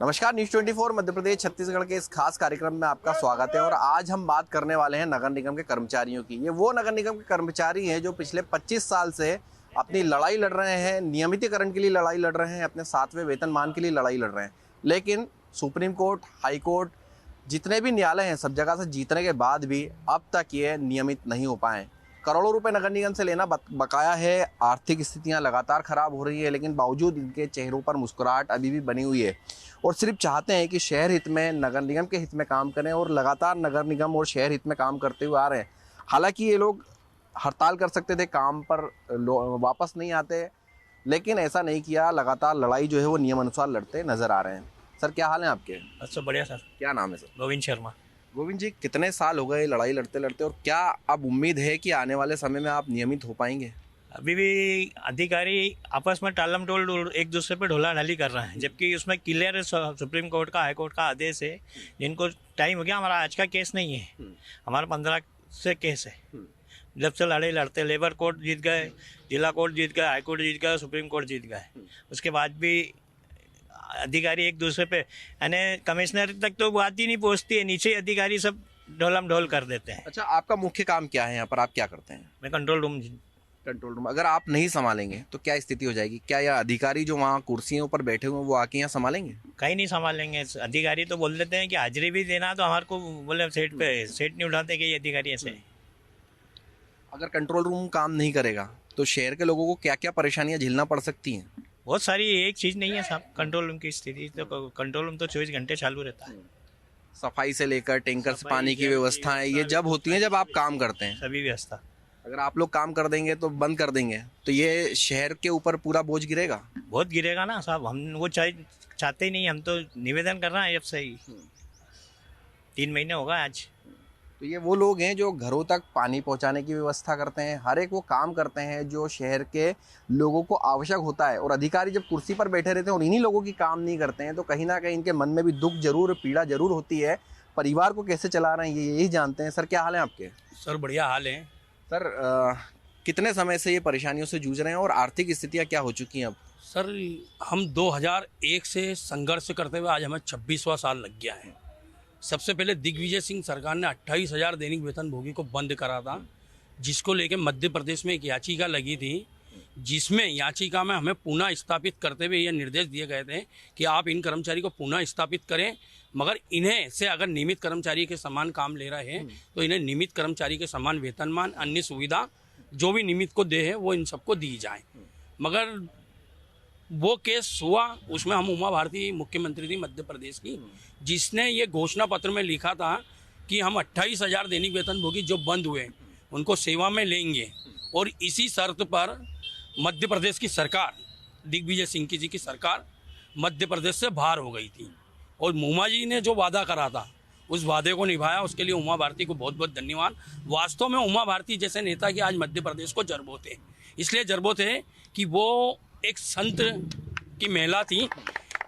नमस्कार, न्यूज़ 24 मध्य प्रदेश छत्तीसगढ़ के इस खास कार्यक्रम में आपका स्वागत है। और आज हम बात करने वाले हैं नगर निगम के कर्मचारियों की। ये वो नगर निगम के कर्मचारी हैं जो पिछले 25 साल से अपनी लड़ाई लड़ रहे हैं, नियमितीकरण के लिए लड़ाई लड़ रहे हैं, अपने 7वें वेतनमान के लिए लड़ाई लड़ रहे हैं। लेकिन सुप्रीम कोर्ट, हाई कोर्ट, जितने भी न्यायालय हैं, सब जगह से जीतने के बाद भी अब तक ये नियमित नहीं हो पाए। करोड़ों रुपए नगर निगम से लेना बकाया है। आर्थिक स्थितियां लगातार खराब हो रही है, लेकिन बावजूद इनके चेहरों पर मुस्कुराहट अभी भी बनी हुई है और सिर्फ चाहते हैं कि शहर हित में, नगर निगम के हित में काम करें। और लगातार नगर निगम और शहर हित में काम करते हुए आ रहे हैं। हालांकि ये लोग हड़ताल कर सकते थे, काम पर वापस नहीं आते, लेकिन ऐसा नहीं किया। लगातार लड़ाई जो है वो नियम अनुसार लड़ते नजर आ रहे हैं। सर, क्या हाल है आपके? अच्छा, बढ़िया सर। क्या नाम है सर? गोविंद शर्मा। गोविंद जी, कितने साल हो गए लड़ाई लड़ते लड़ते, और क्या अब उम्मीद है कि आने वाले समय में आप नियमित हो पाएंगे? अभी भी अधिकारी आपस में टालम टोल एक दूसरे पे ढोला ढाली कर रहे हैं, जबकि उसमें क्लियर सुप्रीम कोर्ट का, हाई कोर्ट का आदेश है। जिनको टाइम हो गया, हमारा आज का केस नहीं है, हमारा 15 से केस है। जब से लड़ाई लड़ते, लेबर कोर्ट जीत गए, जिला कोर्ट जीत गए, हाई कोर्ट जीत गए, सुप्रीम कोर्ट जीत गए। उसके बाद भी अधिकारी एक दूसरे पे, यानी कमिश्नर तक तो बात ही नहीं पहुंचती है, नीचे अधिकारी सब ढोलम ढोल कर देते हैं। अच्छा, आपका मुख्य काम क्या है यहाँ पर? आप क्या करते हैं? मैं कंट्रोल रूम। अगर आप नहीं संभालेंगे तो क्या स्थिति हो जाएगी? क्या यह अधिकारी जो वहाँ कुर्सियों पर बैठे हुए हैं वो आके यहाँ संभालेंगे? कहीं नहीं संभालेंगे। अधिकारी तो बोल देते हैं कि हाजिरी भी देना, तो हमारे को बोले सेट पे सेट नहीं उठाते कि ये अधिकारी ऐसे। अगर कंट्रोल रूम काम नहीं करेगा तो शहर के लोगों को क्या क्या परेशानियां झेलना पड़ सकती हैं? बहुत सारी, एक चीज नहीं है साहब कंट्रोल रूम की स्थिति। तो कंट्रोल रूम तो 24 घंटे चालू रहता है। सफाई से लेकर टैंकर से पानी की व्यवस्थाएं, ये जब होती हैं जब आप काम करते हैं। सभी व्यवस्था। अगर आप लोग काम कर देंगे तो बंद कर देंगे तो ये शहर के ऊपर पूरा बोझ गिरेगा। बहुत गिरेगा ना साहब। हम वो चाहते ही नहीं। हम तो निवेदन कर रहे हैं अब से ही 3 महीने होगा आज। तो ये वो लोग हैं जो घरों तक पानी पहुंचाने की व्यवस्था करते हैं, हर एक वो काम करते हैं जो शहर के लोगों को आवश्यक होता है। और अधिकारी जब कुर्सी पर बैठे रहते हैं और इन्हीं लोगों की काम नहीं करते हैं तो कहीं ना कहीं इनके मन में भी दुख जरूर, पीड़ा जरूर होती है। परिवार को कैसे चला रहे हैं ये यही जानते हैं। सर, क्या हाल है आपके? सर, बढ़िया हाल है। सर, कितने समय से ये परेशानियों से जूझ रहे हैं और आर्थिक स्थितियाँ क्या हो चुकी हैं अब? सर, हम 2001 से संघर्ष करते हुए आज हमें 26वां साल लग गया है। सबसे पहले दिग्विजय सिंह सरकार ने 28,000 दैनिक वेतनभोगी को बंद करा था, जिसको लेके मध्य प्रदेश में एक याचिका लगी थी, जिसमें याचिका में हमें पुनः स्थापित करते हुए यह निर्देश दिए गए थे कि आप इन कर्मचारी को पुनः स्थापित करें, मगर इन्हें से अगर नियमित कर्मचारी के समान काम ले रहे हैं तो इन्हें नियमित कर्मचारी के समान वेतनमान, अन्य सुविधा जो भी नियमित को दे है वो इन सबको दी जाए। मगर वो केस हुआ, उसमें हम उमा भारती मुख्यमंत्री थी मध्य प्रदेश की, जिसने ये घोषणा पत्र में लिखा था कि हम 28,000 दैनिक वेतनभोगी जो बंद हुए उनको सेवा में लेंगे। और इसी शर्त पर मध्य प्रदेश की सरकार, दिग्विजय सिंह जी की सरकार मध्य प्रदेश से बाहर हो गई थी। और उमा जी ने जो वादा करा था उस वादे को निभाया, उसके लिए उमा भारती को बहुत बहुत धन्यवाद। वास्तव में उमा भारती जैसे नेता की आज मध्य प्रदेश को जरूरत है। इसलिए जरूरत है कि वो एक संत की महिला थी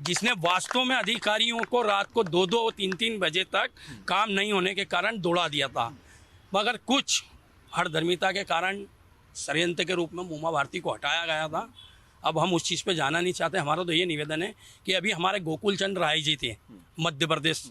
जिसने वास्तव में अधिकारियों को रात को 2-2, 3-3 बजे तक काम नहीं होने के कारण दौड़ा दिया था। मगर कुछ हठधर्मिता के कारण षड्यंत्र के रूप में उमा भारती को हटाया गया था। अब हम उस चीज़ पे जाना नहीं चाहते। हमारा तो ये निवेदन है कि अभी हमारे गोकुल चंद्र राय जी थे मध्य प्रदेश,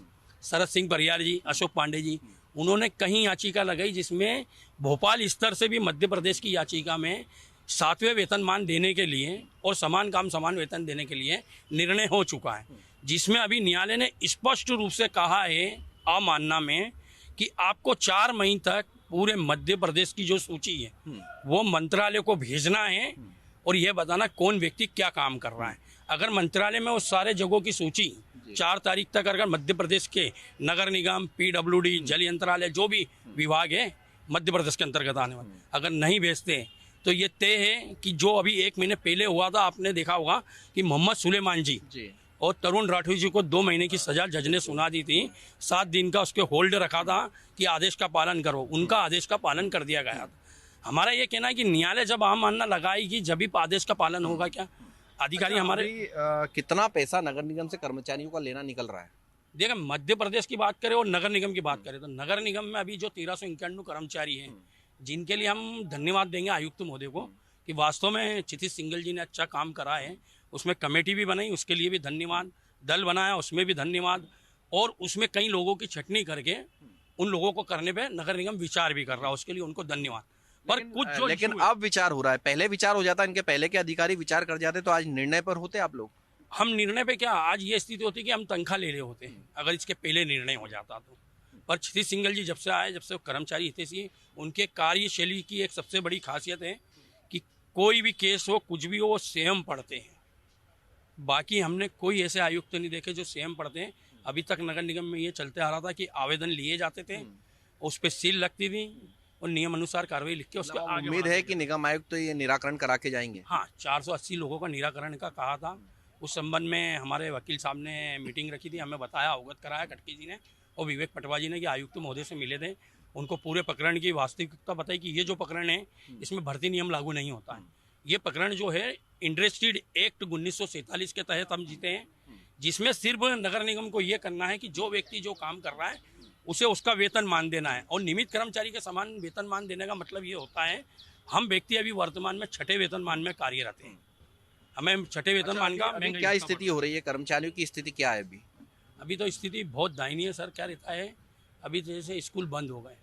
शरद सिंह परियार जी, अशोक पांडे जी, उन्होंने कहीं याचिका लगाई जिसमें भोपाल स्तर से भी मध्य प्रदेश की याचिका में 7वें वेतनमान देने के लिए और समान काम समान वेतन देने के लिए निर्णय हो चुका है, जिसमें अभी न्यायालय ने स्पष्ट रूप से कहा है अवमानना में कि आपको 4 महीने तक पूरे मध्य प्रदेश की जो सूची है वो मंत्रालय को भेजना है और यह बताना कौन व्यक्ति क्या काम कर रहा है। अगर मंत्रालय में उस सारे जगहों की सूची 4 तारीख तक अगर मध्य प्रदेश के नगर निगम, PWD, जल यंत्रालय, जो भी विभाग है मध्य प्रदेश के अंतर्गत आने वाले, अगर नहीं भेजते तो ये तय है कि जो अभी 1 महीने पहले हुआ था, आपने देखा होगा कि मोहम्मद सुलेमान जी और तरुण राठौर जी को 2 महीने की सजा जज ने सुना दी थी। 7 दिन का उसके होल्ड रखा था कि आदेश का पालन करो। उनका आदेश का पालन कर दिया गया था। हमारा ये कहना है कि न्यायालय जब अवमानना लगाएगी जब भी आदेश का पालन होगा। क्या अधिकारी हमारे कितना पैसा नगर निगम से कर्मचारियों का लेना निकल रहा है? देखिए, मध्य प्रदेश की बात करें और नगर निगम की बात करें तो नगर निगम में अभी जो 1391 कर्मचारी हैं, जिनके लिए हम धन्यवाद देंगे आयुक्त महोदय को कि वास्तव में क्षितिज सिंघल जी ने अच्छा काम करा है। उसमें कमेटी भी बनाई, उसके लिए भी धन्यवाद। दल बनाया उसमें भी धन्यवाद, और उसमें कई लोगों की छटनी करके उन लोगों को करने पे नगर निगम विचार भी कर रहा है, उसके लिए उनको धन्यवाद। पर कुछ जो लेकिन issue है, अब विचार हो रहा है, पहले विचार हो जाता, इनके पहले के अधिकारी विचार कर जाते तो आज निर्णय पर होते आप लोग। हम निर्णय पे क्या, आज ये स्थिति होती है कि हम तनख्वाह ले रहे होते हैं अगर इसके पहले निर्णय हो जाता तो। पर क्षितिज सिंघल जी जब से आए, जब से कर्मचारी हितैषी, उनके कार्यशैली की एक सबसे बड़ी खासियत है कि कोई भी केस हो, कुछ भी हो, वो स्वयं पढ़ते हैं। बाकी हमने कोई ऐसे आयुक्त नहीं देखे जो स्वयं पढ़ते हैं। अभी तक नगर निगम में ये चलते आ रहा था कि आवेदन लिए जाते थे, उस पर सील लगती थी और नियम अनुसार कार्रवाई लिख के उसके आगे उम्मीद है कि निगम आयुक्त तो ये निराकरण करा के जाएंगे। हाँ, 480 लोगों का निराकरण का कहा था। उस संबंध में हमारे वकील साहब ने मीटिंग रखी थी, हमें बताया, अवगत कराया खटके जी ने और विवेक पटवा जी ने कि आयुक्त महोदय से मिले थे, उनको पूरे प्रकरण की वास्तविकता बताई कि ये जो प्रकरण है इसमें भर्ती नियम लागू नहीं होता है। ये प्रकरण जो है इंडस्ट्रीज एक्ट 1947 के तहत हम जीते हैं, जिसमें सिर्फ नगर निगम को ये करना है कि जो व्यक्ति जो काम कर रहा है उसे उसका वेतन मान देना है, और नियमित कर्मचारी के समान वेतन मान देने का मतलब ये होता है, हम व्यक्ति अभी वर्तमान में 6ठे वेतनमान में कार्यरत हैं, हमें 6ठे वेतनमान का अभी क्या स्थिति हो रही है, कर्मचारियों की स्थिति क्या है अभी? अभी तो स्थिति बहुत दयनीय है सर। क्या रहता है, अभी जैसे स्कूल बंद हो गए,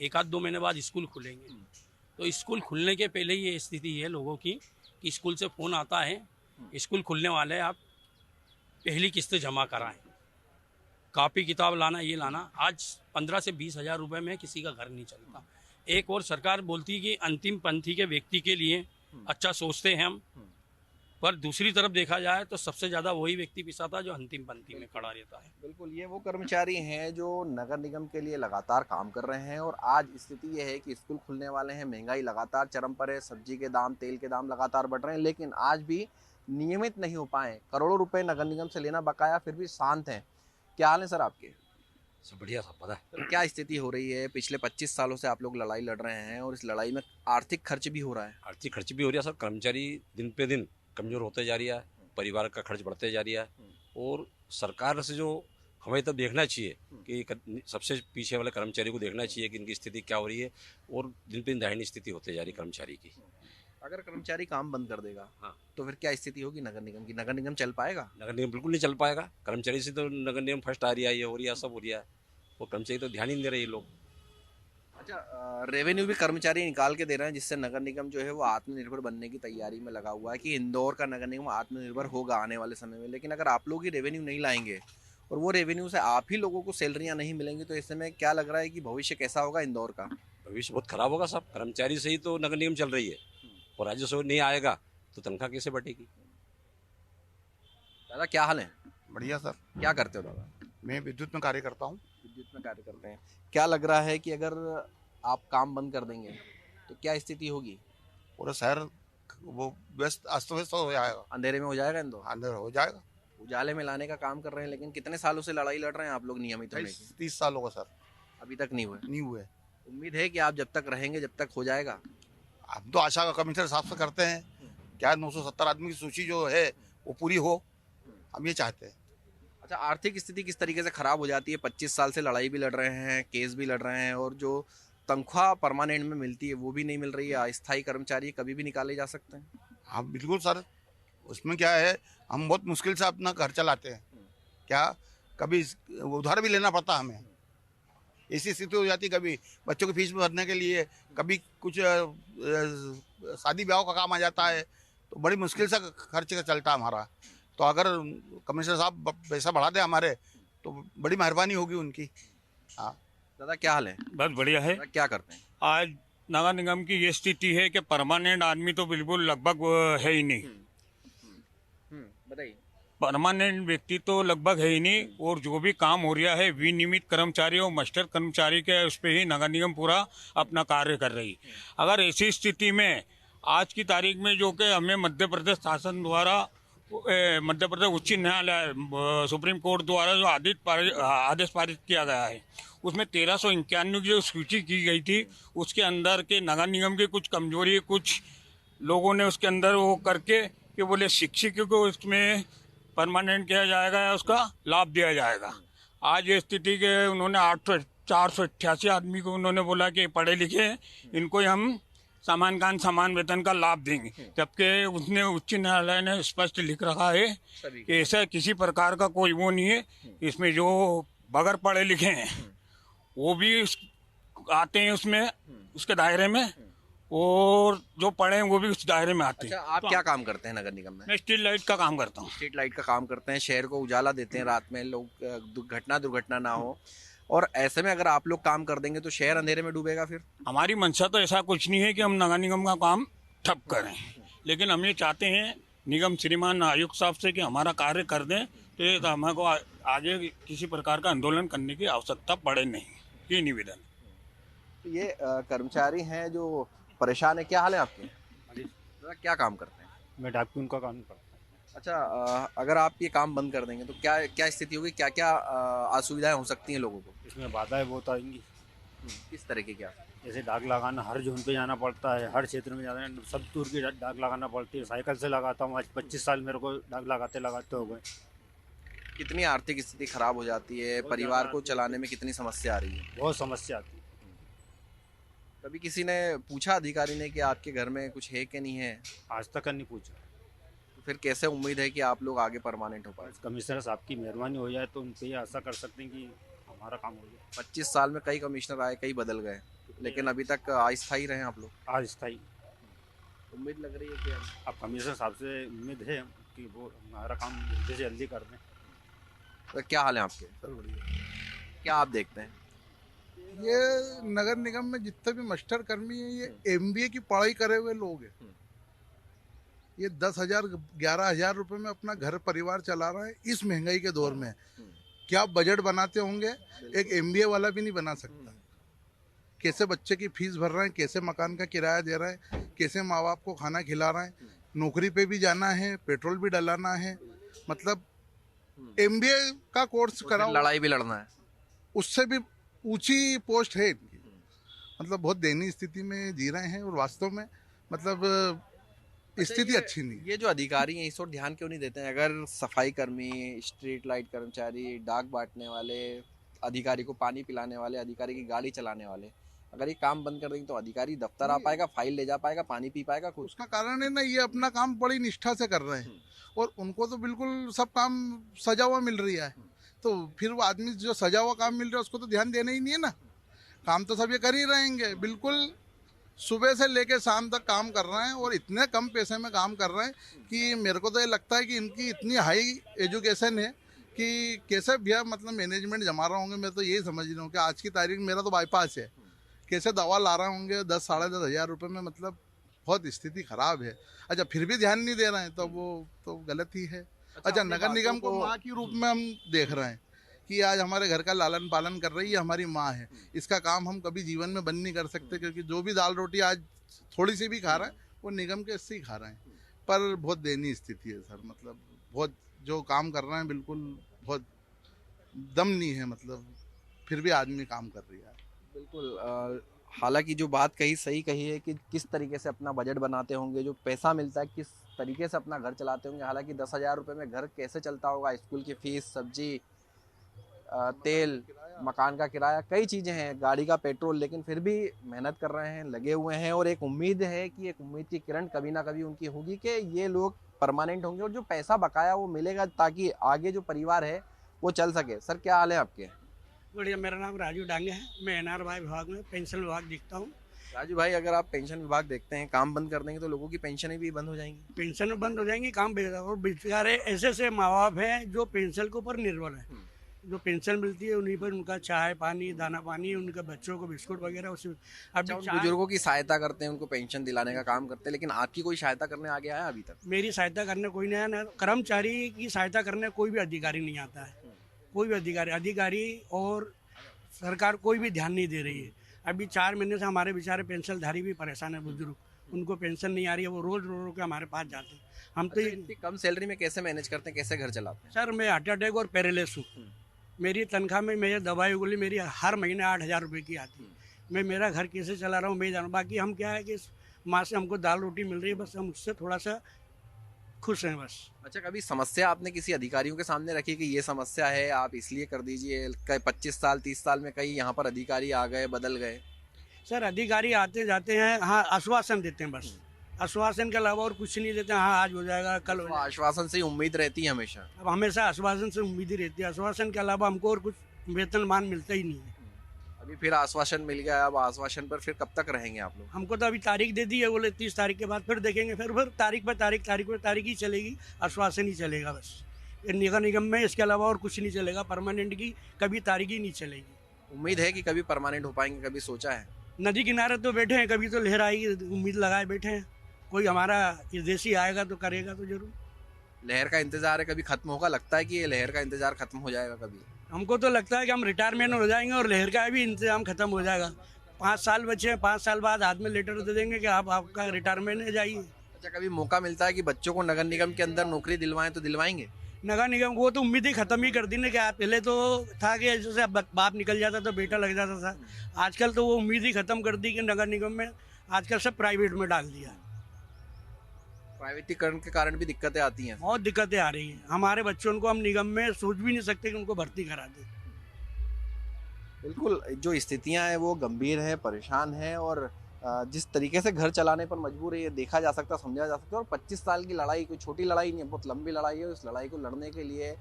एक आध 2 महीने बाद स्कूल खुलेंगे, तो स्कूल खुलने के पहले ये स्थिति है लोगों की कि स्कूल से फ़ोन आता है, स्कूल खुलने वाले हैं, आप पहली किस्त जमा कराएं, कापी किताब लाना, ये लाना। आज 15 से 20 हज़ार रुपये में किसी का घर नहीं चलता। एक और सरकार बोलती है कि अंतिम पंथी के व्यक्ति के लिए अच्छा सोचते हैं हम, पर दूसरी तरफ देखा जाए तो सबसे ज़्यादा वही व्यक्ति पिसाता जो अंतिम पंक्ति में खड़ा रहता है। बिल्कुल, ये वो कर्मचारी हैं जो नगर निगम के लिए लगातार काम कर रहे हैं, और आज स्थिति ये है कि स्कूल खुलने वाले हैं, महंगाई लगातार चरम पर है, सब्जी के दाम, तेल के दाम लगातार बढ़ रहे हैं, लेकिन आज भी नियमित नहीं हो पाए। करोड़ों रुपए नगर निगम से लेना बकाया, फिर भी शांत हैं। क्या हाल है सर आपके? सब बढ़िया, सब पता है। तो क्या स्थिति हो रही है? पिछले 25 सालों से आप लोग लड़ाई लड़ रहे हैं और इस लड़ाई में आर्थिक खर्च भी हो रहा है। आर्थिक खर्च भी हो रहा है सर, कर्मचारी दिन पे दिन कमजोर होते जा रहा है, परिवार का खर्च बढ़ते जा रहा है, और सरकार से जो हमें तब देखना चाहिए कि सबसे पीछे वाले कर्मचारी को देखना चाहिए कि इनकी स्थिति क्या हो रही है, और दिन पे दिन दयनीय स्थिति होते जा रही है कर्मचारी की। अगर कर्मचारी काम बंद कर देगा हाँ, तो फिर क्या स्थिति होगी नगर निगम की? नगर निगम चल पाएगा? नगर निगम बिल्कुल नहीं चल पाएगा। कर्मचारी से तो नगर निगम फर्स्ट आ रहा है, ये हो रहा है, सब हो रहा है, वो कर्मचारी तो ध्यान ही नहीं दे रहे ये लोग। अच्छा, रेवेन्यू भी कर्मचारी निकाल के दे रहे हैं, जिससे नगर निगम जो है वो आत्मनिर्भर बनने की तैयारी में लगा हुआ है कि इंदौर का नगर निगम आत्मनिर्भर होगा आने वाले समय में। लेकिन अगर आप लोग ही रेवेन्यू नहीं लाएंगे और वो रेवेन्यू से आप ही लोगों को सैलरियाँ नहीं मिलेंगी, तो इस समय क्या लग रहा है कि भविष्य कैसा होगा इंदौर का? भविष्य बहुत खराब होगा सब। कर्मचारी से ही तो नगर निगम चल रही है, और राजस्व नहीं आएगा तो तनख्वाह कैसे बढ़ेगी? दादा क्या हाल है? बढ़िया सर। क्या करते हो दादा? मैं विद्युत में कार्य करता हूँ। विद्युत में कार्य करते हैं। क्या लग रहा है कि अगर आप काम बंद कर देंगे तो क्या स्थिति होगी? पूरा शहर वो व्यस्त अस्त व्यस्त हो जाएगा, अंधेरे में हो जाएगा इंदौर? अंदर हो जाएगा। उजाले में लाने का काम कर रहे हैं, लेकिन कितने सालों से लड़ाई लड़ रहे हैं आप लोग नियमित होने की? 30 साल होगा सर, अभी तक नहीं हुए? नहीं हुए। उम्मीद है कि आप जब तक रहेंगे जब तक हो जाएगा। हम तो आशा का कमिश्नर साहब से करते हैं, क्या 970 आदमी की सूची जो है वो पूरी हो, हम ये चाहते हैं। अच्छा, आर्थिक स्थिति किस तरीके से खराब हो जाती है? 25 साल से लड़ाई भी लड़ रहे हैं, केस भी लड़ रहे हैं, और जो तनख्वाह परमानेंट में मिलती है वो भी नहीं मिल रही है। अस्थायी कर्मचारी कभी भी निकाले जा सकते हैं। हाँ बिल्कुल सर, उसमें क्या है, हम बहुत मुश्किल से अपना घर चलाते हैं, क्या कभी उधार भी लेना पड़ता हमें। ऐसी स्थिति हो जाती, कभी बच्चों की फीस भरने के लिए, कभी कुछ शादी ब्याह का काम आ जाता है, तो बड़ी मुश्किल से खर्च का चलता है हमारा। तो अगर कमिश्नर साहब पैसा बढ़ा दे हमारे तो बड़ी मेहरबानी होगी उनकी। हाँ दादा क्या हाल है? बस बढ़िया है। दादा क्या करते हैं? आज नगर निगम की ये स्थिति है कि परमानेंट आदमी तो बिल्कुल लगभग है ही नहीं। बताइए। परमानेंट व्यक्ति तो लगभग है ही नहीं, और जो भी काम हो रहा है विनियमित कर्मचारी और मास्टर कर्मचारी के उस पर ही नगर निगम पूरा अपना कार्य कर रही। अगर ऐसी स्थिति में आज की तारीख में जो कि हमें मध्य प्रदेश शासन द्वारा, मध्य प्रदेश उच्च न्यायालय सुप्रीम कोर्ट द्वारा जो आदेश पारित किया गया है, उसमें 1391 की जो सूची की गई थी, उसके अंदर के नगर निगम की कुछ कमजोरी, कुछ लोगों ने उसके अंदर वो करके कि बोले शिक्षक को इसमें परमानेंट किया जाएगा या उसका लाभ दिया जाएगा। आज ये स्थिति के उन्होंने 488 आदमी को उन्होंने बोला कि पढ़े लिखे हैं, इनको हम समान वेतन का लाभ देंगे, जबकि उसने उच्च न्यायालय ने स्पष्ट लिख रखा है कि ऐसा किसी प्रकार का कोई वो नहीं है। इसमें जो बगैर पढ़े लिखे हैं वो भी आते हैं उसमें, उसके दायरे में, और जो पढ़े हैं वो भी उस दायरे में आते हैं। अच्छा, आप क्या काम करते हैं नगर निगम में? मैं स्ट्रीट लाइट का काम करता हूँ। स्ट्रीट लाइट का काम करते हैं, शहर को उजाला देते हैं रात में, लोग दुर्घटना ना हो। और ऐसे में अगर आप लोग काम कर देंगे तो शहर अंधेरे में डूबेगा फिर? हमारी मंशा तो ऐसा कुछ नहीं है कि हम नगर निगम का काम ठप करें, लेकिन हम ये चाहते हैं निगम श्रीमान आयुक्त साहब से कि हमारा कार्य कर दें, तो ये हमको आगे किसी प्रकार का आंदोलन करने की आवश्यकता पड़े नहीं, ये निवेदन। तो ये कर्मचारी हैं जो परेशान है, क्या हाल है आपके? जरा क्या काम करते हैं? मैं डाकपिन का काम करता हूँ। अच्छा, अगर आप ये काम बंद कर देंगे तो क्या क्या स्थिति होगी, क्या क्या असुविधाएं हो सकती हैं लोगों को? इसमें बाधाएं बहुत आएंगी, किस तरह की क्या? जैसे डाक लगाना, हर जोन पे जाना पड़ता है, हर क्षेत्र में जाना है, सब दूर की डाक लगाना पड़ती है। साइकिल से लगाता हूँ, आज 25 साल मेरे को डाक लगाते लगाते हो गए। कितनी आर्थिक स्थिति खराब हो जाती है, परिवार को चलाने में कितनी समस्या आ रही है? बहुत समस्या आती है। कभी किसी ने पूछा अधिकारी ने कि आपके घर में कुछ है कि नहीं है? आज तक नहीं पूछा। तो फिर कैसे उम्मीद है कि आप लोग आगे परमानेंट हो पाए? कमिश्नर साहब की मेहरबानी हो जाए तो उन पर आशा कर सकते हैं कि हमारा काम हो जाए। 25 साल में कई कमिश्नर आए, कई बदल गए, लेकिन अभी तक अस्थायी रहे आप लोग। आज स्थायी उम्मीद लग रही है कि अब कमिश्नर साहब से उम्मीद है कि वो हमारा काम जल्दी से जल्दी कर दें। तो क्या हाल है आपके? क्या आप देखते हैं? ये नगर निगम में जितने भी मास्टर कर्मी हैं ये एमबीए की पढ़ाई करे हुए लोग हैं। ये 10,000 11,000 रुपए में अपना घर परिवार चला रहा है इस महंगाई के दौर में। क्या बजट बनाते होंगे, एक एमबीए वाला भी नहीं बना सकता। कैसे बच्चे की फीस भर रहे हैं, कैसे मकान का किराया दे रहे हैं, कैसे माँ बाप को खाना खिला रहे हैं, नौकरी पे भी जाना है, पेट्रोल भी डलाना है। मतलब एमबीए का कोर्स कराओ, लड़ाई भी लड़ना है, उससे भी ऊंची पोस्ट है इनकी। मतलब बहुत दयनीय स्थिति में जी रहे हैं और वास्तव में मतलब स्थिति अच्छी नहीं है। ये जो अधिकारी हैं इस ओर ध्यान क्यों नहीं देते हैं? अगर सफाई कर्मी, स्ट्रीट लाइट कर्मचारी, डाक बांटने वाले, अधिकारी को पानी पिलाने वाले, अधिकारी की गाड़ी चलाने वाले, अगर ये काम बंद कर देंगे तो अधिकारी दफ्तर आ पाएगा, फाइल ले जा पाएगा, पानी पी पाएगा खुद? उसका कारण है ना, ये अपना काम बड़ी निष्ठा से कर रहे हैं और उनको तो बिल्कुल सब काम सजा हुआ मिल रही है। तो फिर वो आदमी जो सजा हुआ काम मिल रहा है उसको तो ध्यान देना ही नहीं है ना। काम तो सब ये कर ही रहेंगे, बिल्कुल सुबह से लेके शाम तक काम कर रहे हैं और इतने कम पैसे में काम कर रहे हैं कि मेरे को तो ये लगता है कि इनकी इतनी हाई एजुकेशन है कि कैसे भैया मतलब मैनेजमेंट जमा रहे होंगे। मैं तो यही समझ रहा हूँ कि आज की तारीख मेरा तो बाईपास है, कैसे दवा ला रहे होंगे 10 साढ़े 10 हज़ार रुपये में। मतलब बहुत स्थिति खराब है। अच्छा, फिर भी ध्यान नहीं दे रहे हैं तो वो तो गलत ही है। अच्छा, नगर निगम को माँ की रूप में हम देख रहे हैं कि आज हमारे घर का लालन पालन कर रही है, हमारी माँ है। इसका काम हम कभी जीवन में बंद नहीं कर सकते, क्योंकि जो भी दाल रोटी आज थोड़ी सी भी खा रहा है वो निगम के इससे ही खा रहे हैं। पर बहुत दयनीय स्थिति है सर। मतलब बहुत जो काम कर रहे हैं बिल्कुल बहुत दम नहीं है, मतलब फिर भी आदमी काम कर रही है। बिल्कुल। हालांकि जो बात कही सही कही है कि किस तरीके से अपना बजट बनाते होंगे, जो पैसा मिलता है किस तरीके से अपना घर चलाते होंगे। हालांकि 10,000 रुपये में घर कैसे चलता होगा, स्कूल की फीस, सब्जी, तेल, मकान का किराया, कई चीज़ें हैं, गाड़ी का पेट्रोल, लेकिन फिर भी मेहनत कर रहे हैं, लगे हुए हैं। और एक उम्मीद है कि एक उम्मीद की किरण कभी ना कभी उनकी होगी कि ये लोग परमानेंट होंगे और जो पैसा बकाया वो मिलेगा ताकि आगे जो परिवार है वो चल सके। सर, क्या हाल है आपके? बढ़िया, मेरा नाम राजू डांगे है। मैं एनआरवाई विभाग में पेंशन विभाग देखता हूँ। राजू भाई, अगर आप पेंशन विभाग देखते हैं, काम बंद कर देंगे तो लोगों की पेंशनें भी बंद हो जाएंगी। पेंशन बंद हो जाएंगी, काम बेकार। और बेचारे ऐसे ऐसे माँ बाप हैं जो पेंशन के ऊपर निर्भर है। जो पेंशन मिलती है उन्हीं पर उनका चाय पानी, दाना पानी, उनके बच्चों को बिस्कुट वगैरह उसी। अब बुजुर्गों की सहायता करते हैं, उनको पेंशन दिलाने का काम करते हैं, लेकिन आपकी कोई सहायता करने आ गया है अभी तक? मेरी सहायता करने कोई नहीं आया। कर्मचारी की सहायता करने कोई भी अधिकारी नहीं आता है। कोई भी अधिकारी और सरकार कोई भी ध्यान नहीं दे रही है। अभी 4 महीने से हमारे बेचारे पेंशनधारी भी परेशान है, बुजुर्ग, उनको पेंशन नहीं आ रही है। वो रोज रो के हमारे पास जाते हैं। हम तो इतनी कम सैलरी में कैसे मैनेज करते हैं, कैसे घर चलाते हैं? सर, मैं हार्ट अटैक और पैरालिसिस हूँ। मेरी तनख्वाह में मेरी दवाई गोली मेरी हर महीने 8,000 रुपये की आती है। मैं मेरा घर कैसे चला रहा हूँ मैं जानूँ। बाकी हम क्या है कि माँ से हमको दाल रोटी मिल रही है, बस हम उससे थोड़ा सा खुश हैं बस। अच्छा, कभी समस्या आपने किसी अधिकारियों के सामने रखी कि ये समस्या है, आप इसलिए कर दीजिए? 25 साल 30 साल में कई यहाँ पर अधिकारी आ गए, बदल गए। सर अधिकारी आते जाते हैं, हाँ आश्वासन देते हैं बस, आश्वासन के अलावा और कुछ नहीं देते हैं। हाँ आज हो जाएगा, कल हो तो जाएगा। आश्वासन से ही उम्मीद रहती है हमेशा। अब हमेशा आश्वासन से उम्मीद ही रहती है, आश्वासन के अलावा हमको और कुछ वेतनमान मिलता ही नहीं है। अभी फिर आश्वासन मिल गया, अब आश्वासन पर फिर कब तक रहेंगे आप लोग? हमको तो अभी तारीख दे दी है, बोले 30 तारीख के बाद फिर देखेंगे, फिर तारीख पे तारीख ही चलेगी, आश्वासन ही चलेगा बस। ये नगर निगम में इसके अलावा और कुछ नहीं चलेगा, परमानेंट की कभी तारीख ही नहीं चलेगी। उम्मीद है कि कभी परमानेंट हो पाएंगे, कभी सोचा है? नदी किनारे तो बैठे हैं, कभी तो लहर आएगी उम्मीद लगाए बैठे हैं, कोई हमारा विदेशी आएगा तो करेगा तो जरूर। लहर का इंतजार है, कभी खत्म होगा? लगता है कि ये लहर का इंतजार खत्म हो जाएगा कभी? हमको तो लगता है कि हम रिटायरमेंट हो जाएंगे और लहर का भी इंतजाम खत्म हो जाएगा। 5 साल बचे हैं, 5 साल बाद हाथ में लेटर दे देंगे कि आप आपका रिटायरमेंट है, जाइए। अच्छा, कभी मौका मिलता है कि बच्चों को नगर निगम के अंदर नौकरी दिलवाएं तो दिलवाएंगे? नगर निगम वो तो उम्मीद ही खत्म ही कर दी ना, कि पहले तो था कि जैसे बाप निकल जाता तो बेटा लग जाता था, आजकल तो वो उम्मीद ही खत्म कर दी कि नगर निगम में आजकल सब प्राइवेट में डाल दिया। प्राइवेटीकरण के कारण भी दिक्कतें आती हैं। बहुत दिक्कतें आ रही हैं, हमारे बच्चों को हम निगम में सोच भी नहीं सकते कि उनको भर्ती करा दें। बिल्कुल, जो स्थितियां हैं वो गंभीर है, परेशान है, और जिस तरीके से घर चलाने पर मजबूर है ये देखा जा सकता, समझा जा सकता है। और 25 साल की लड़ाई कोई छोटी लड़ाई नहीं है, बहुत लंबी लड़ाई है। उस लड़ाई को लड़ने के लिए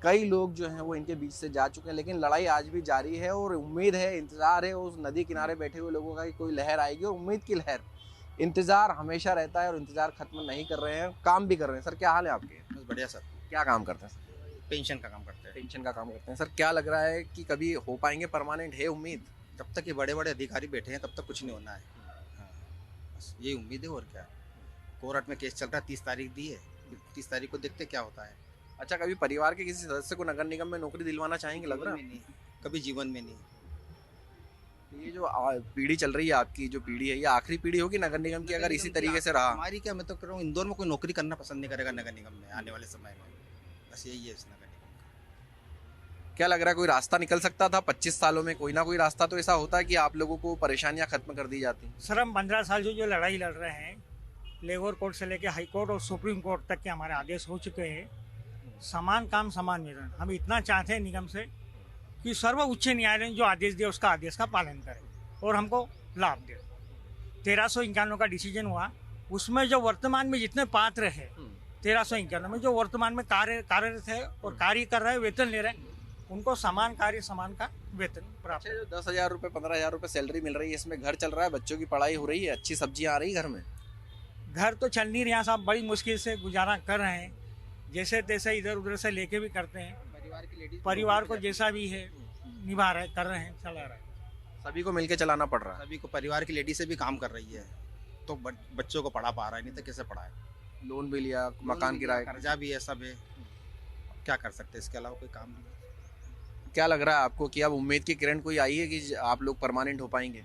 कई लोग जो हैं वो इनके बीच से जा चुके हैं, लेकिन लड़ाई आज भी जारी है। और उम्मीद है, इंतज़ार है उस नदी किनारे बैठे हुए लोगों का कि कोई लहर आएगी, और उम्मीद की लहर, इंतज़ार हमेशा रहता है, और इंतज़ार खत्म नहीं कर रहे हैं, काम भी कर रहे हैं। सर क्या हाल है आपके? बस बढ़िया सर। क्या काम करते हैं सर? पेंशन का काम करते हैं। पेंशन का काम करते हैं। सर क्या लग रहा है कि कभी हो पाएंगे परमानेंट? है उम्मीद? जब तक ये बड़े बड़े अधिकारी बैठे हैं तब तक कुछ नहीं होना है। हाँ, बस यही उम्मीद है, और क्या। कोर्ट में केस चल रहा है, 30 तारीख दी है, 30 तारीख को देखते क्या होता है। अच्छा, कभी परिवार के किसी सदस्य को नगर निगम में नौकरी दिलवाना चाहेंगे? लग रहा जीवन है में नहीं, कभी जीवन में नहीं। ये जो पीढ़ी चल रही है, आपकी जो पीढ़ी है, ये आखिरी पीढ़ी होगी नगर निगम की अगर इसी तरीके से रहा? हमारी क्या, मैं तो कह रहा हूँ इंदौर में कोई नौकरी करना पसंद नहीं करेगा नगर निगम में आने वाले समय में। बस यही है इस नगर निगम का। क्या लग रहा है कोई रास्ता निकल सकता था? 25 सालों में कोई ना कोई रास्ता तो ऐसा होता है कि आप लोगों को परेशानियां खत्म कर दी जाती। सर हम 15 साल से जो लड़ाई लड़ रहे हैं, लेबर कोर्ट से लेकर हाई कोर्ट और सुप्रीम कोर्ट तक के हमारे आदेश हो चुके हैं। समान काम समान वेतन। हम इतना चाहते हैं निगम से कि सर्व उच्च न्यायालय ने जो आदेश दिया उसका आदेश का पालन करे और हमको लाभ दे। 1391 का डिसीजन हुआ, उसमें जो वर्तमान में जितने पात्र है 1391 में जो वर्तमान में कार्यरत है और कार्य कर रहे हैं, वेतन ले रहे हैं, उनको समान कार्य समान का वेतन प्राप्त है। जो 10,000 रुपये 15,000 रुपये सैलरी मिल रही है, इसमें घर चल रहा है, बच्चों की पढ़ाई हो रही है, अच्छी सब्जियां आ रही है घर में? घर तो चल नहीं रहा साहब, बड़ी मुश्किल से गुजारा कर रहे हैं, जैसे तैसे इधर उधर से लेके भी करते हैं। परिवार को जैसा भी है निभा रहे, कर रहे हैं, चला रहे हैं। सभी को मिलके चलाना पड़ रहा है। सभी को, परिवार की लेडीज से भी काम कर रही है तो बच्चों को पढ़ा पा रहा है, नहीं तो कैसे पढ़ाए। लोन भी लिया, मकान किराए, कर्जा भी है, सब है, क्या कर सकते हैं, इसके अलावा कोई काम नहीं। क्या लग रहा है आपको कि अब उम्मीद की किरण कोई आई है कि आप लोग परमानेंट हो पाएंगे?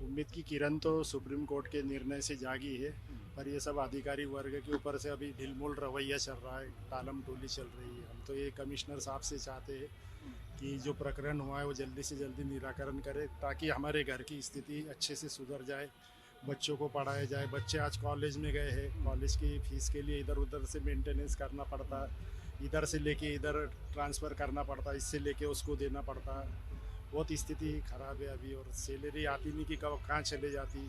उम्मीद की किरण तो सुप्रीम कोर्ट के निर्णय से जागी है, पर ये सब अधिकारी वर्ग के ऊपर से अभी ढिलमुल रवैया चल रहा है, टालम टोली चल रही है। हम तो ये कमिश्नर साहब से चाहते हैं कि जो प्रकरण हुआ है वो जल्दी से जल्दी निराकरण करे, ताकि हमारे घर की स्थिति अच्छे से सुधर जाए, बच्चों को पढ़ाया जाए। बच्चे आज कॉलेज में गए हैं, कॉलेज की फीस के लिए इधर उधर से मेंटेनेंस करना पड़ता है, इधर से लेके इधर ट्रांसफ़र करना पड़ता है, इससे लेके उसको देना पड़ता है। बहुत स्थिति ख़राब है अभी, और सैलरी आती नहीं कि कब कहाँ चले जाती।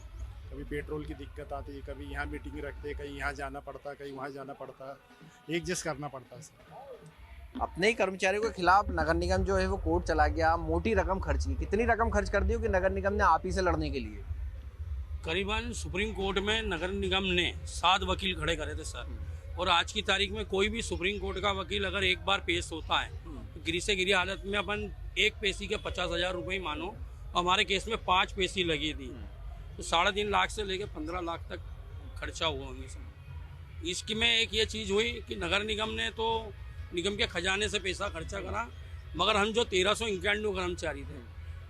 कभी पेट्रोल की दिक्कत आती है, कभी यहाँ मीटिंग रखते, कहीं यहाँ जाना पड़ता, कहीं वहाँ जाना पड़ता, एडजस्ट करना पड़ता है सर। अपने ही कर्मचारियों के खिलाफ नगर निगम जो है वो कोर्ट चला गया, मोटी रकम खर्च की। कितनी रकम खर्च कर दी हो कि नगर निगम ने आप ही से लड़ने के लिए? करीबन सुप्रीम कोर्ट में नगर निगम ने 7 वकील खड़े करे थे सर, और आज की तारीख में कोई भी सुप्रीम कोर्ट का वकील अगर एक बार पेश होता है तो गिरी से गिरी हालत में अपन एक पेशी के 50,000 रुपये ही मानो, हमारे केस में 5 पेशी लगी थी, तो 3.5 लाख से लेकर 15 लाख तक खर्चा हुआ होंगे सर। इसकी में एक ये चीज़ हुई कि नगर निगम ने तो निगम के खजाने से पैसा खर्चा करा, मगर हम जो 1391 कर्मचारी थे,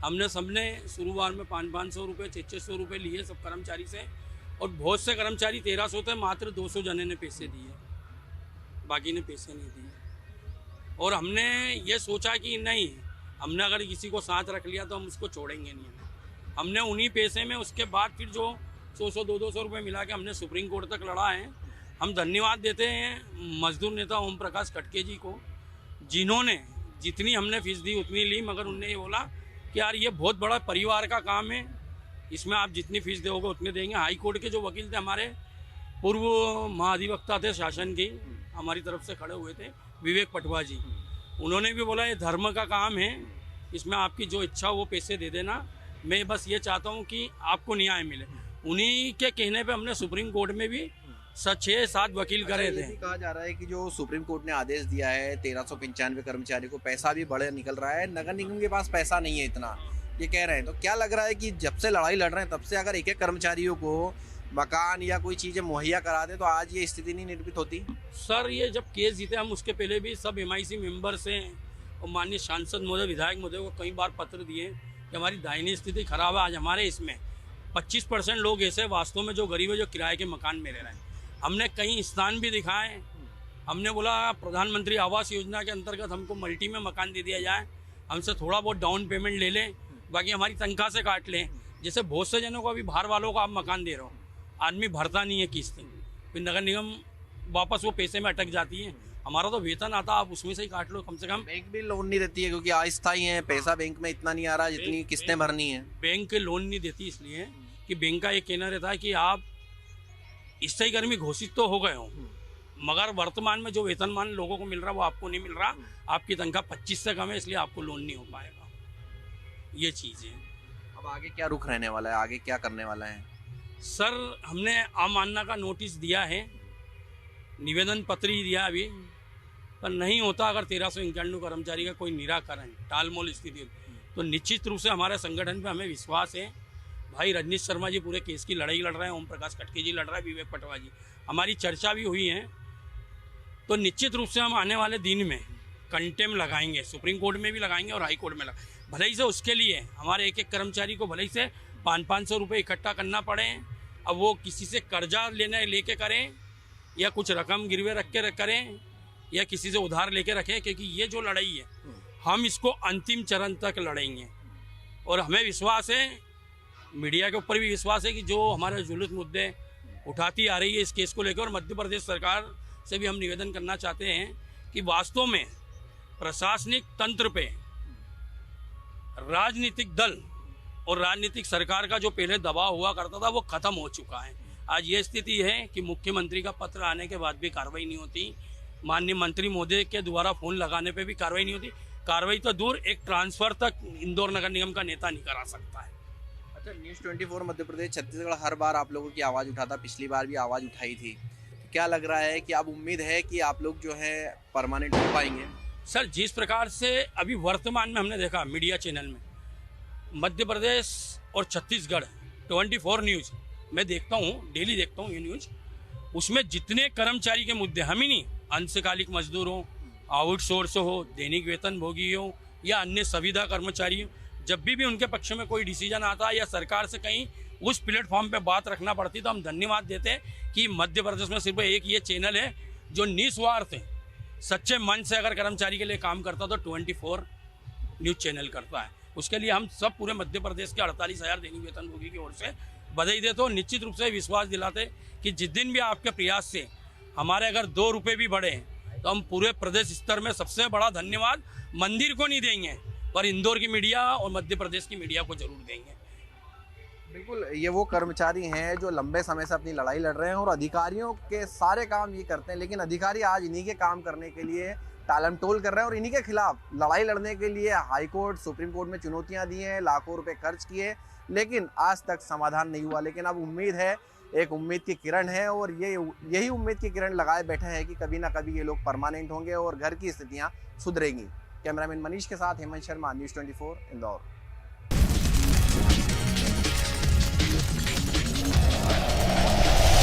हमने सबने शुरुआत में 500 रुपये 600 रुपये लिए सब कर्मचारी से, और बहुत से कर्मचारी 1300 थे, मात्र 200 जने ने पैसे दिए, बाकी ने पैसे नहीं दिए। और हमने ये सोचा कि नहीं, हमने अगर किसी को साथ रख लिया तो हम उसको छोड़ेंगे नहीं। हमने उन्हीं पैसे में उसके बाद फिर जो 100-200 रुपये मिला के हमने सुप्रीम कोर्ट तक लड़ा है। हम धन्यवाद देते हैं मजदूर नेता ओम प्रकाश खटके जी को, जिन्होंने जितनी हमने फीस दी उतनी ली, मगर उनने ये बोला कि यार ये बहुत बड़ा परिवार का काम है, इसमें आप जितनी फीस दोगे उतने देंगे। हाई कोर्ट के जो वकील थे हमारे पूर्व महाधिवक्ता थे शासन की, हमारी तरफ से खड़े हुए थे, विवेक पटवा जी, उन्होंने भी बोला ये धर्म का काम है, इसमें आपकी जो इच्छा हो वो पैसे दे देना, मैं बस ये चाहता हूँ कि आपको न्याय मिले। उन्हीं के कहने पे हमने सुप्रीम कोर्ट में भी 6-7 वकील करे थे। कहा जा रहा है कि जो सुप्रीम कोर्ट ने आदेश दिया है 1395 कर्मचारी को, पैसा भी बड़े निकल रहा है, नगर निगम के पास पैसा नहीं है इतना, ये कह रहे हैं। तो क्या लग रहा है कि जब से लड़ाई लड़ रहे हैं तब से अगर एक एक कर्मचारियों को मकान या कोई चीज़ें मुहैया करा दे तो आज ये स्थिति नहीं निर्मित होती? सर ये जब केस जीते हम उसके पहले भी सब MIC मेंबर से और माननीय सांसद महोदय, विधायक महोदय को कई बार पत्र दिए कि हमारी दायनी स्थिति खराब है। आज हमारे इसमें 25% लोग ऐसे वास्तव में जो गरीब है, जो किराए के मकान में रह रहे हैं। हमने कई स्थान भी दिखाए, हमने बोला प्रधानमंत्री आवास योजना के अंतर्गत हमको मल्टी में मकान दे दिया जाए, हमसे थोड़ा बहुत डाउन पेमेंट ले लें, बाकी हमारी तनख्वाह से काट लें। जैसे बहुत से जनों को अभी बाहर वालों को आप मकान दे रहे हो, आदमी भरता नहीं है किस्त, फिर नगर निगम वापस वो पैसे में अटक जाती है। हमारा तो वेतन आता, आप उसमें से ही काट लो कम से कम। बैंक भी लोन नहीं देती है क्योंकि अस्थायी है, पैसा बैंक में इतना नहीं आ रहा जितनी किस्तें भरनी है। बैंक लोन नहीं देती इसलिए कि बैंक का ये कहना रहता है कि आप स्थायी कर्मी घोषित तो हो गए हो, मगर वर्तमान में जो वेतनमान लोगों को मिल रहा है वो आपको नहीं मिल रहा, आपकी तनख्वाह 25 से कम है, इसलिए आपको लोन नहीं हो पाएगा। ये चीज़ है। अब आगे क्या रुख रहने वाला है, आगे क्या करने वाला है? सर हमने अवमानना का नोटिस दिया है, निवेदन पत्र ही दिया अभी, पर नहीं होता अगर 1391 कर्मचारी का कोई निराकरण टालमोल स्थिति होती तो निश्चित रूप से हमारे संगठन पे हमें विश्वास है। भाई रजनीश शर्मा जी पूरे केस की लड़ाई लड़ रहे हैं, ओम प्रकाश खटके जी लड़ रहे हैं, विवेक पटवा जी, हमारी चर्चा भी हुई है। तो निश्चित रूप से हम आने वाले दिन में कंटेम लगाएंगे, सुप्रीम कोर्ट में भी लगाएंगे और हाई कोर्ट में भले ही से उसके लिए हमारे एक एक कर्मचारी को भले ही से 500-500 रुपये इकट्ठा करना पड़े, अब वो किसी से कर्जा लेके करें या कुछ रकम गिरवे रख के करें या किसी से उधार लेके रखें, क्योंकि ये जो लड़ाई है हम इसको अंतिम चरण तक लड़ेंगे। और हमें विश्वास है, मीडिया के ऊपर भी विश्वास है कि जो हमारे जुलूस मुद्दे उठाती आ रही है इस केस को लेकर, और मध्य प्रदेश सरकार से भी हम निवेदन करना चाहते हैं कि वास्तव में प्रशासनिक तंत्र पे राजनीतिक दल और राजनीतिक सरकार का जो पहले दबाव हुआ करता था वो खत्म हो चुका है। आज ये स्थिति है कि मुख्यमंत्री का पत्र आने के बाद भी कार्रवाई नहीं होती, माननीय मंत्री महोदय के द्वारा फोन लगाने पे भी कार्रवाई नहीं होती। कार्रवाई तो दूर, एक ट्रांसफर तक इंदौर नगर निगम का नेता नहीं करा सकता है। अच्छा, न्यूज़ 24 मध्य प्रदेश छत्तीसगढ़ हर बार आप लोगों की आवाज़ उठाता, पिछली बार भी आवाज़ उठाई थी, क्या लग रहा है कि अब उम्मीद है कि आप लोग जो है परमानेंट हो पाएंगे? सर जिस प्रकार से अभी वर्तमान में हमने देखा मीडिया चैनल में मध्य प्रदेश और छत्तीसगढ़ 24 न्यूज़ मैं देखता हूँ, डेली देखता हूँ ये न्यूज़, उसमें जितने कर्मचारी के मुद्दे, हम ही नहीं, अंशकालिक मजदूर हो, आउटसोर्स हो, दैनिक वेतन भोगी हो या अन्य संविदा कर्मचारी हो, जब भी उनके पक्ष में कोई डिसीजन आता है या सरकार से कहीं उस प्लेटफॉर्म पे बात रखना पड़ती तो हम धन्यवाद देते हैं कि मध्य प्रदेश में सिर्फ एक ये चैनल है जो निस्वार्थ है, सच्चे मन से अगर कर्मचारी के लिए काम करता तो 24 न्यूज़ चैनल करता है। उसके लिए हम सब पूरे मध्य प्रदेश के 48,000 दैनिक वेतन भोगी की ओर से बधाई देते हो। निश्चित रूप से विश्वास दिलाते कि जिस दिन भी आपके प्रयास से हमारे अगर 2 रुपये भी बढ़े तो हम पूरे प्रदेश स्तर में सबसे बड़ा धन्यवाद मंदिर को नहीं देंगे, पर इंदौर की मीडिया और मध्य प्रदेश की मीडिया को जरूर देंगे। बिल्कुल, ये वो कर्मचारी हैं जो लंबे समय से अपनी लड़ाई लड़ रहे हैं और अधिकारियों के सारे काम ये करते हैं, लेकिन अधिकारी आज इन्हीं के काम करने के लिए टालम टोल कर रहे हैं और इन्हीं के खिलाफ लड़ाई लड़ने के लिए हाई कोर्ट, सुप्रीम कोर्ट में चुनौतियां दी हैं, लाखों रुपए खर्च किए, लेकिन आज तक समाधान नहीं हुआ। लेकिन अब उम्मीद है, एक उम्मीद की किरण है और यही उम्मीद की किरण लगाए बैठे हैं कि कभी ना कभी ये लोग परमानेंट होंगे और घर की स्थितियाँ सुधरेंगी। कैमरामैन मनीष के साथ हेमंत शर्मा, न्यूज़ 24 इंदौर।